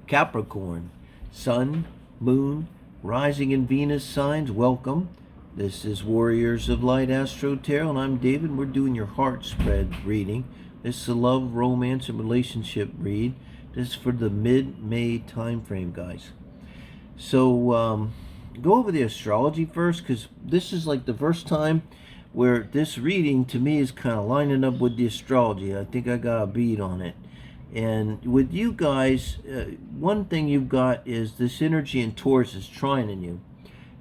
Capricorn, Sun, Moon, Rising in Venus signs, welcome. This is Warriors of Light Astro Tarot, and I'm David. We're doing your heart spread reading. This is a love, romance, and relationship read. This is for the mid-May time frame, guys. So go over the astrology first, because this is like the first time where this reading to me is kind of lining up with the astrology. I think I got a bead on it. And with you guys, one thing you've got is this energy in Taurus is trining you.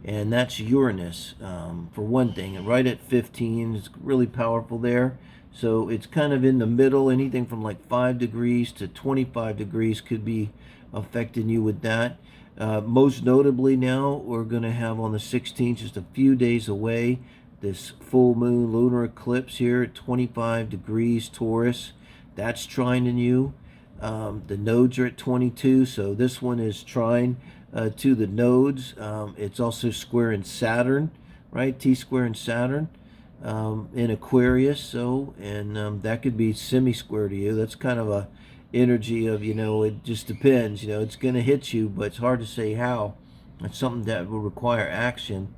And that's Uranus, for one thing. And right at 15, it's really powerful there. So it's kind of in the middle. Anything from like 5 degrees to 25 degrees could be affecting you with that. Most notably now, we're going to have on the 16th, just a few days away, this full moon lunar eclipse here at 25 degrees Taurus. That's trining you. The nodes are at 22, so this one is trine to the nodes. It's also square in Saturn, right? T-square in Saturn in Aquarius. So, and that could be semi-square to you. That's kind of a energy of, it just depends. It's going to hit you, but it's hard to say how. It's something that will require action.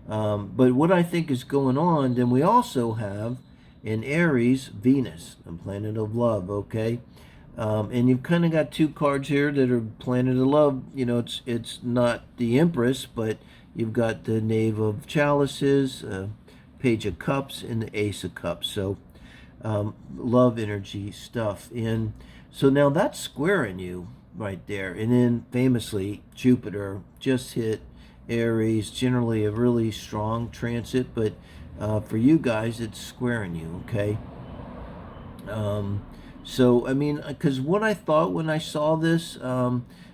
But what I think is going on, then we also have in Aries, Venus, the planet of love, okay? And you've kind of got two cards here that are planet of love. It's not the Empress, but you've got the Knave of Chalices, Page of Cups, and the Ace of Cups. So love energy stuff. And so now that's squaring you right there. And then famously, Jupiter just hit Aries, generally a really strong transit, but for you guys, it's squaring you, okay? So, I mean, because what I thought when I saw this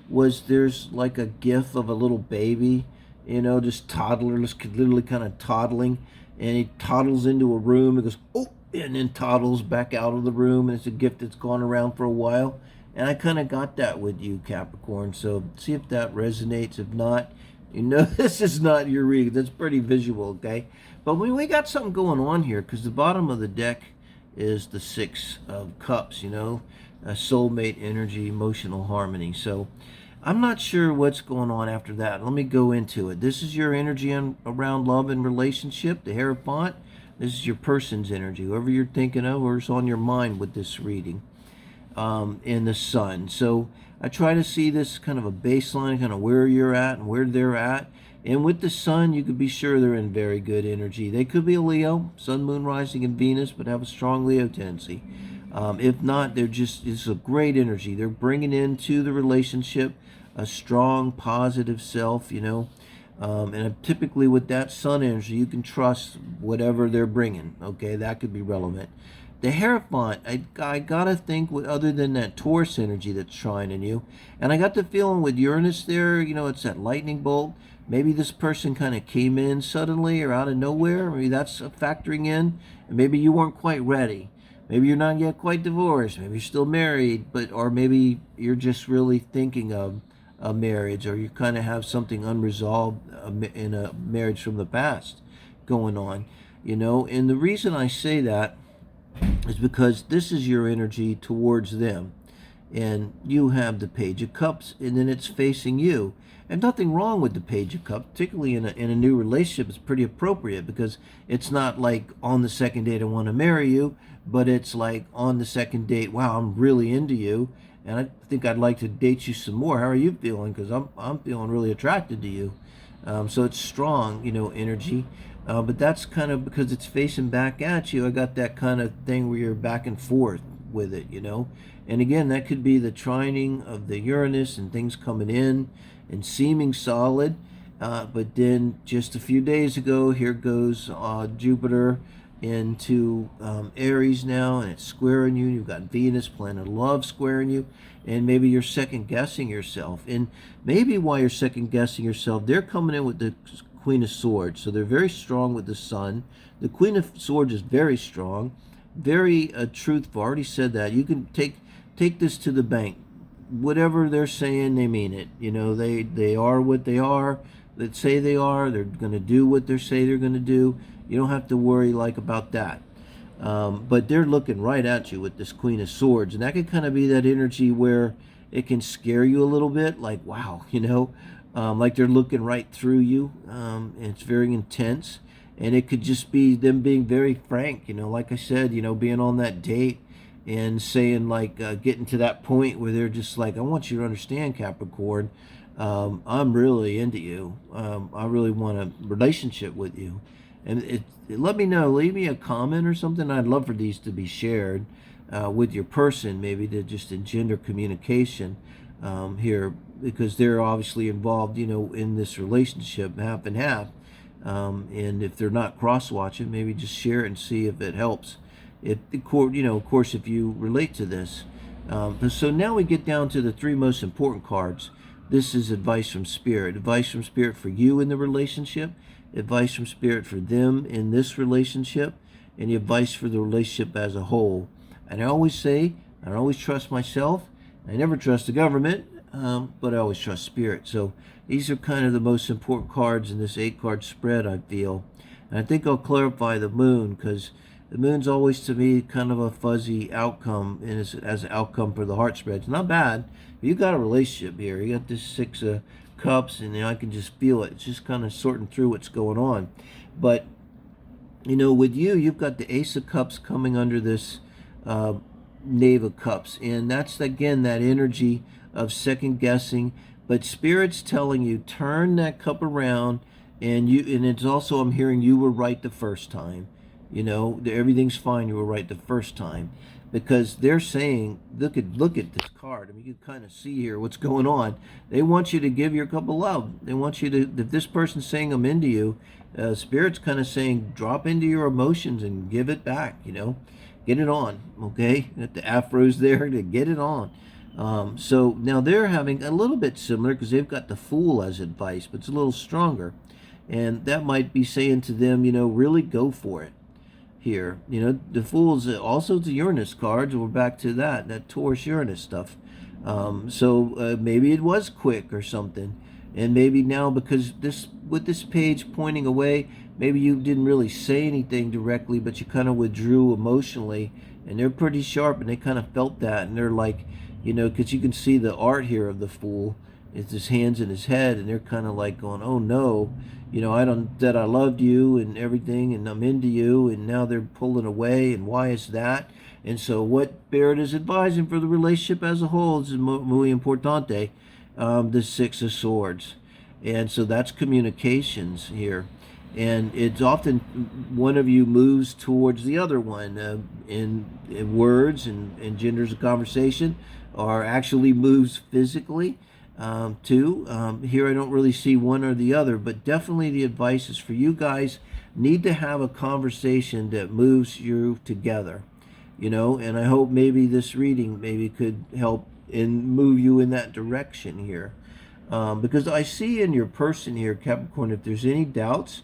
was there's like a gif of a little baby, just toddler, just literally kind of toddling, and he toddles into a room and goes, oh, and then toddles back out of the room, and it's a gift that's gone around for a while. And I kind of got that with you, Capricorn, so see if that resonates. If not, this is not your read. That's pretty visual, okay? But we got something going on here, because the bottom of the deck is the Six of Cups, a soulmate energy, emotional harmony. So I'm not sure what's going on after that. Let me go into it. This is your energy around love and relationship, the Hierophant. This is your person's energy, whoever you're thinking of or is on your mind with this reading, in the Sun. So I try to see this kind of a baseline, kind of where you're at and where they're at. And with the Sun, you could be sure they're in very good energy. They could be a Leo, Sun, Moon, Rising, and Venus, but have a strong Leo tendency. If not, it's a great energy. They're bringing into the relationship a strong, positive self, and typically with that Sun energy, you can trust whatever they're bringing, okay? That could be relevant. The Hierophant, I gotta think, other than that Taurus energy that's shining you, and I got the feeling with Uranus there, it's that lightning bolt. Maybe this person kind of came in suddenly or out of nowhere. Maybe that's factoring in. And maybe you weren't quite ready. Maybe you're not yet quite divorced. Maybe you're still married, or maybe you're just really thinking of a marriage, or you kind of have something unresolved in a marriage from the past going on. And the reason I say that is because this is your energy towards them. And you have the Page of Cups, and then it's facing you. And nothing wrong with the Page of Cups, particularly in a new relationship. It's pretty appropriate, because it's not like on the second date I want to marry you, but it's like on the second date, wow, I'm really into you, and I think I'd like to date you some more. How are you feeling? Because I'm feeling really attracted to you. So it's strong, energy. But that's kind of because it's facing back at you. I got that kind of thing where you're back and forth with it, And again, that could be the trining of the Uranus and things coming in and seeming solid. But then just a few days ago, here goes Jupiter into Aries now, and it's squaring you. You've got Venus, planet of love, squaring you. And maybe you're second-guessing yourself. And maybe while you're second-guessing yourself, they're coming in with the Queen of Swords. So they're very strong with the Sun. The Queen of Swords is very strong, very truthful. I already said that. You can take this to the bank. Whatever they're saying, they mean it. They are what they are. That say they are. They're going to do what they say they're going to do. You don't have to worry about that. But they're looking right at you with this Queen of Swords, and that could kind of be that energy where it can scare you a little bit, like, wow, like they're looking right through you. And it's very intense. And it could just be them being very frank, like I said, being on that date and saying, like, getting to that point where they're just like, I want you to understand, Capricorn, I'm really into you. I really want a relationship with you. And let me know, leave me a comment or something. I'd love for these to be shared with your person, maybe to just engender communication here, because they're obviously involved, in this relationship, half and half. And if they're not cross-watching, maybe just share it and see if it helps. Of course, if you relate to this. So now we get down to the three most important cards. This is advice from Spirit. Advice from Spirit for you in the relationship. Advice from Spirit for them in this relationship. And the advice for the relationship as a whole. And I always say, I don't always trust myself. I never trust the government, but I always trust Spirit. So these are kind of the most important cards in this 8-card spread, I feel. And I think I'll clarify the moon, because the moon's always, to me, kind of a fuzzy outcome, and as an outcome for the heart spread. It's not bad. You got a relationship here. You got this 6 of Cups, and I can just feel it. It's just kind of sorting through what's going on. But, with you, you've got the Ace of Cups coming under this Knave of Cups. And that's, again, that energy of second guessing. But Spirit's telling you, turn that cup around, and it's also, I'm hearing, you were right the first time. Everything's fine, you were right the first time. Because they're saying, look at this card. I mean, you kind of see here what's going on. They want you to give your cup of love. They want you to, if this person's saying I'm into you, Spirit's kind of saying, drop into your emotions and give it back, Get it on, okay? Got the afros there to get it on. So now they're having a little bit similar, because they've got the Fool as advice, but it's a little stronger. And that might be saying to them, really go for it here. The Fool's also the Uranus cards. We're back to that Taurus Uranus stuff. So maybe it was quick or something. And maybe now, because with this page pointing away, maybe you didn't really say anything directly, but you kind of withdrew emotionally. And they're pretty sharp, and they kind of felt that. And they're like, because you can see the art here of the Fool. It's his hands in his head, and they're kind of like going, oh no, I loved you and everything, and I'm into you, and now they're pulling away, and why is that? And so what Spirit is advising for the relationship as a whole is muy importante, the 6 of Swords. And so that's communications here. And it's often one of you moves towards the other one in words and genders of conversation, or actually moves physically. Too. Here I don't really see one or the other, but definitely the advice is for you guys need to have a conversation that moves you together, and I hope maybe this reading maybe could help and move you in that direction here. Because I see in your person here, Capricorn, if there's any doubts,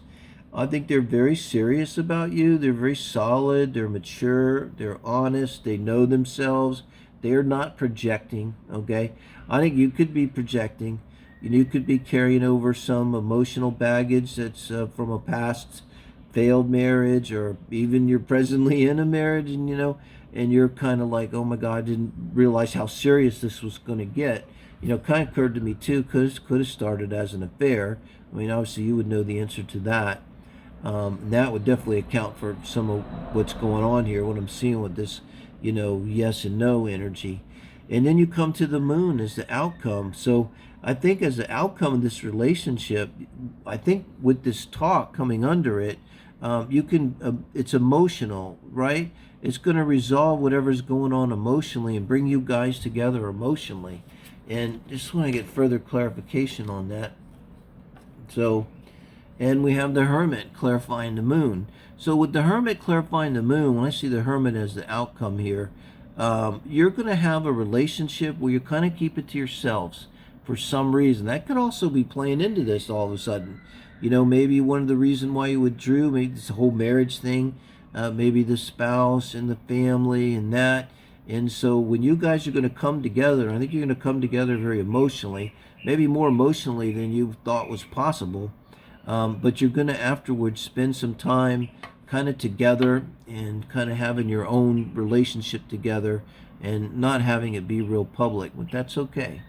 I think they're very serious about you. They're very solid. They're mature. They're honest. They know themselves. They're not projecting, okay? I think you could be projecting. You could be carrying over some emotional baggage that's from a past failed marriage, or even you're presently in a marriage, and you're kind of like, oh my God, I didn't realize how serious this was going to get. Kind of occurred to me too, because could have started as an affair. I mean, obviously you would know the answer to that. And that would definitely account for some of what's going on here, what I'm seeing with this, yes and no energy. And then you come to the moon as the outcome. So I think as the outcome of this relationship, I think with this talk coming under it, you can, it's emotional, right? It's going to resolve whatever's going on emotionally and bring you guys together emotionally. And just want to get further clarification on that. So, and we have the Hermit clarifying the moon. So with the Hermit clarifying the moon, when I see the Hermit as the outcome here, you're going to have a relationship where you kind of keep it to yourselves for some reason. That could also be playing into this all of a sudden. Maybe one of the reasons why you withdrew, maybe this whole marriage thing, maybe the spouse and the family and that. And so when you guys are going to come together, I think you're going to come together very emotionally, maybe more emotionally than you thought was possible. But you're going to afterwards spend some time kind of together and kind of having your own relationship together and not having it be real public, but that's okay.